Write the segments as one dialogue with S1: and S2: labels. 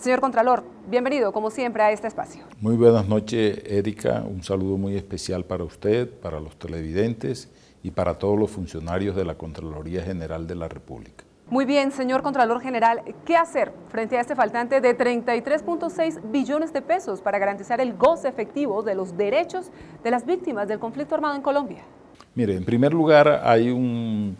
S1: Señor Contralor, bienvenido como siempre a este espacio.
S2: Muy buenas noches, Erika. Un saludo muy especial para usted, para los televidentes y para todos los funcionarios de la Contraloría General de la República.
S1: Muy bien, señor Contralor General, ¿qué hacer frente a este faltante de 33.6 billones de pesos para garantizar el goce efectivo de los derechos de las víctimas del conflicto armado en Colombia?
S2: Mire, en primer lugar hay un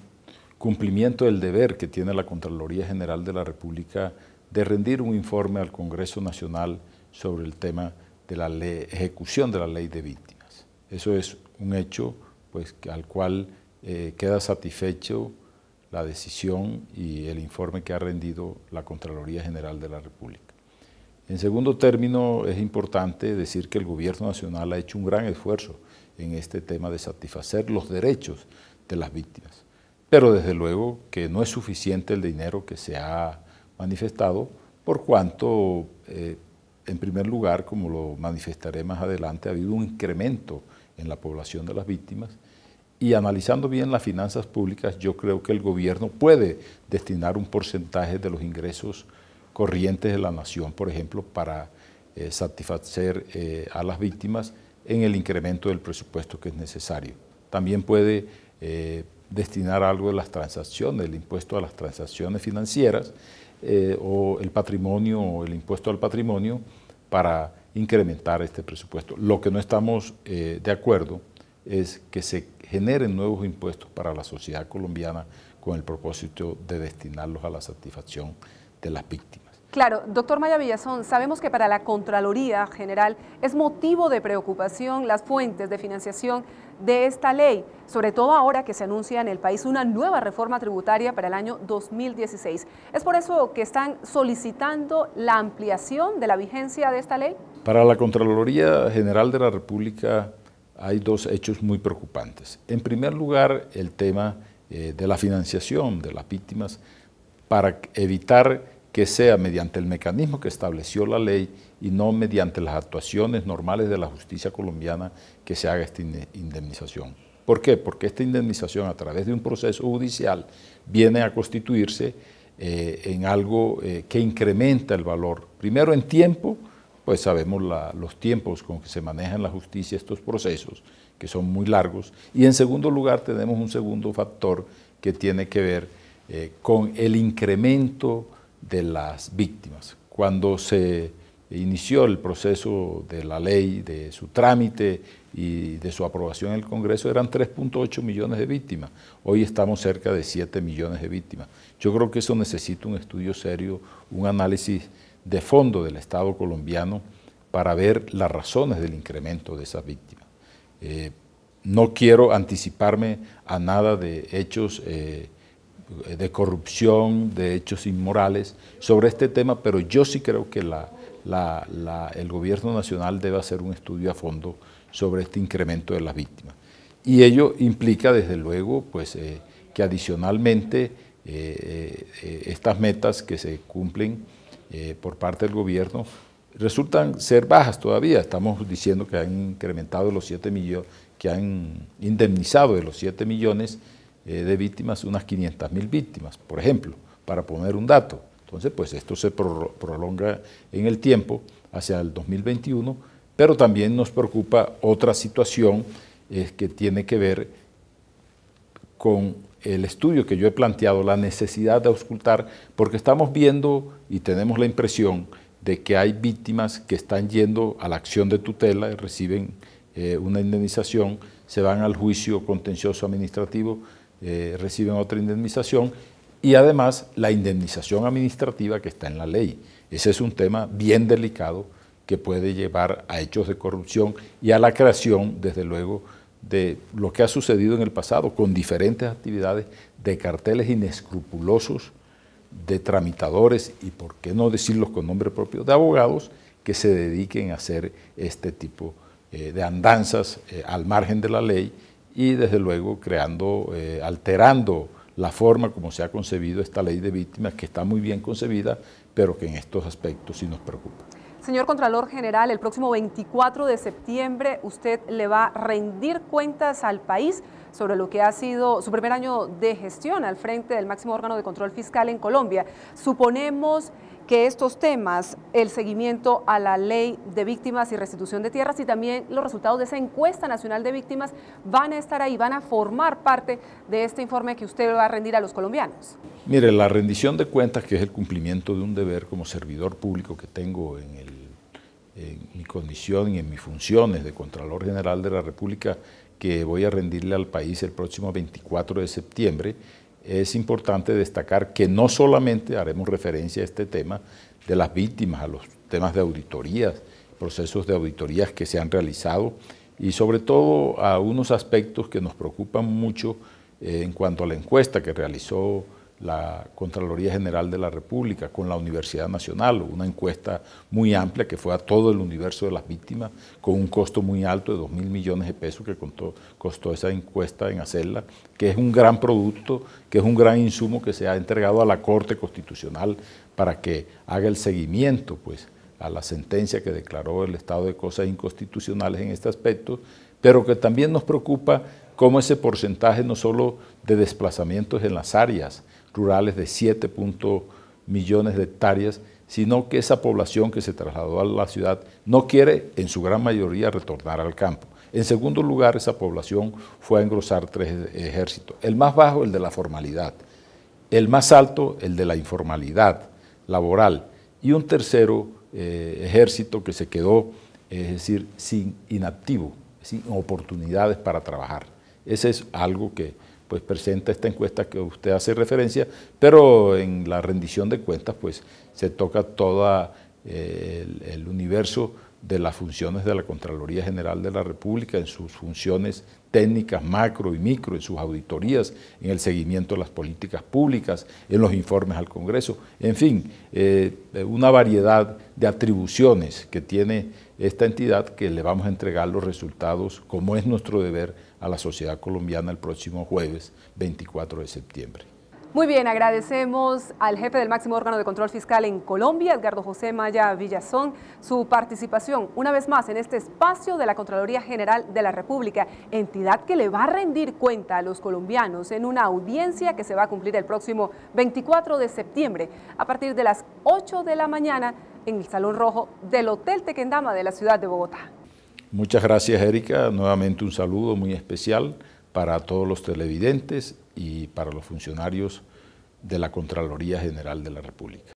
S2: cumplimiento del deber que tiene la Contraloría General de la República de rendir un informe al Congreso Nacional sobre el tema de la ejecución de la Ley de Víctimas. Eso es un hecho pues, al cual queda satisfecho la decisión y el informe que ha rendido la Contraloría General de la República. En segundo término, es importante decir que el Gobierno Nacional ha hecho un gran esfuerzo en este tema de satisfacer los derechos de las víctimas. Pero desde luego que no es suficiente el dinero que se ha manifestado, por cuanto, en primer lugar, como lo manifestaré más adelante, ha habido un incremento en la población de las víctimas y analizando bien las finanzas públicas, yo creo que el gobierno puede destinar un porcentaje de los ingresos corrientes de la nación, por ejemplo, para satisfacer a las víctimas en el incremento del presupuesto que es necesario. También puede destinar algo de las transacciones, el impuesto a las transacciones financieras, o el patrimonio o el impuesto al patrimonio para incrementar este presupuesto. Lo que no estamos de acuerdo es que se generen nuevos impuestos para la sociedad colombiana con el propósito de destinarlos a la satisfacción de las víctimas.
S1: Claro, doctor Maya Villazón, sabemos que para la Contraloría General es motivo de preocupación las fuentes de financiación de esta ley, sobre todo ahora que se anuncia en el país una nueva reforma tributaria para el año 2016. ¿Es por eso que están solicitando la ampliación de la vigencia de esta ley?
S2: Para la Contraloría General de la República hay dos hechos muy preocupantes. En primer lugar, el tema de la financiación de las víctimas para evitar que sea mediante el mecanismo que estableció la ley y no mediante las actuaciones normales de la justicia colombiana que se haga esta indemnización. ¿Por qué? Porque esta indemnización a través de un proceso judicial viene a constituirse en algo que incrementa el valor, primero en tiempo, pues sabemos los tiempos con que se maneja en la justicia estos procesos, que son muy largos, y en segundo lugar tenemos un segundo factor que tiene que ver con el incremento de las víctimas. Cuando se inició el proceso de la ley, de su trámite y de su aprobación en el Congreso, eran 3.8 millones de víctimas. Hoy estamos cerca de 7 millones de víctimas. Yo creo que eso necesita un estudio serio, un análisis de fondo del Estado colombiano para ver las razones del incremento de esas víctimas. No quiero anticiparme a nada de hechos de corrupción, de hechos inmorales sobre este tema, pero yo sí creo que el Gobierno Nacional debe hacer un estudio a fondo sobre este incremento de las víctimas. Y ello implica, desde luego, pues, que adicionalmente estas metas que se cumplen por parte del gobierno resultan ser bajas todavía. Estamos diciendo que han incrementado los 7 millones, que han indemnizado de los 7 millones de víctimas, unas 500.000 víctimas, por ejemplo, para poner un dato. Entonces, pues esto se prolonga en el tiempo hacia el 2021, pero también nos preocupa otra situación que tiene que ver con el estudio que yo he planteado, la necesidad de auscultar, porque estamos viendo y tenemos la impresión de que hay víctimas que están yendo a la acción de tutela, reciben una indemnización, se van al juicio contencioso administrativo, reciben otra indemnización y además la indemnización administrativa que está en la ley. Ese es un tema bien delicado que puede llevar a hechos de corrupción y a la creación, desde luego, de lo que ha sucedido en el pasado con diferentes actividades de carteles inescrupulosos, de tramitadores y, por qué no decirlos con nombre propio, de abogados que se dediquen a hacer este tipo de andanzas al margen de la ley y, desde luego, alterando la forma como se ha concebido esta ley de víctimas, que está muy bien concebida, pero que en estos aspectos sí nos preocupa.
S1: Señor Contralor General, el próximo 24 de septiembre usted le va a rendir cuentas al país sobre lo que ha sido su primer año de gestión al frente del máximo órgano de control fiscal en Colombia. Suponemos que estos temas, el seguimiento a la ley de víctimas y restitución de tierras y también los resultados de esa encuesta nacional de víctimas van a estar ahí, van a formar parte de este informe que usted va a rendir a los colombianos?
S2: Mire, la rendición de cuentas, que es el cumplimiento de un deber como servidor público que tengo en mi condición y en mis funciones de Contralor General de la República, que voy a rendirle al país el próximo 24 de septiembre, es importante destacar que no solamente haremos referencia a este tema de las víctimas, a los temas de auditorías, procesos de auditorías que se han realizado y sobre todo a unos aspectos que nos preocupan mucho en cuanto a la encuesta que realizó la Contraloría General de la República con la Universidad Nacional, una encuesta muy amplia que fue a todo el universo de las víctimas con un costo muy alto de 2.000 millones de pesos que costó esa encuesta en hacerla, que es un gran producto, que es un gran insumo que se ha entregado a la Corte Constitucional para que haga el seguimiento pues, a la sentencia que declaró el estado de cosas inconstitucionales en este aspecto, pero que también nos preocupa cómo ese porcentaje no solo de desplazamientos en las áreas rurales de 7 millones de hectáreas, sino que esa población que se trasladó a la ciudad no quiere, en su gran mayoría, retornar al campo. En segundo lugar, esa población fue a engrosar 3 ejércitos. El más bajo, el de la formalidad. El más alto, el de la informalidad laboral. Y un tercero ejército que se quedó, es decir, inactivo, sin oportunidades para trabajar. Ese es algo que pues presenta esta encuesta que usted hace referencia, pero en la rendición de cuentas pues se toca todo el universo de las funciones de la Contraloría General de la República en sus funciones técnicas macro y micro, en sus auditorías, en el seguimiento de las políticas públicas, en los informes al Congreso, en fin, una variedad de atribuciones que tiene esta entidad que le vamos a entregar los resultados, como es nuestro deber, a la sociedad colombiana el próximo jueves 24 de septiembre.
S1: Muy bien, agradecemos al jefe del máximo órgano de control fiscal en Colombia, Edgardo José Maya Villazón, su participación una vez más en este espacio de la Contraloría General de la República, entidad que le va a rendir cuenta a los colombianos en una audiencia que se va a cumplir el próximo 24 de septiembre a partir de las 8 de la mañana en el Salón Rojo del Hotel Tequendama de la ciudad de Bogotá.
S2: Muchas gracias, Erika. Nuevamente un saludo muy especial para todos los televidentes y para los funcionarios de la Contraloría General de la República.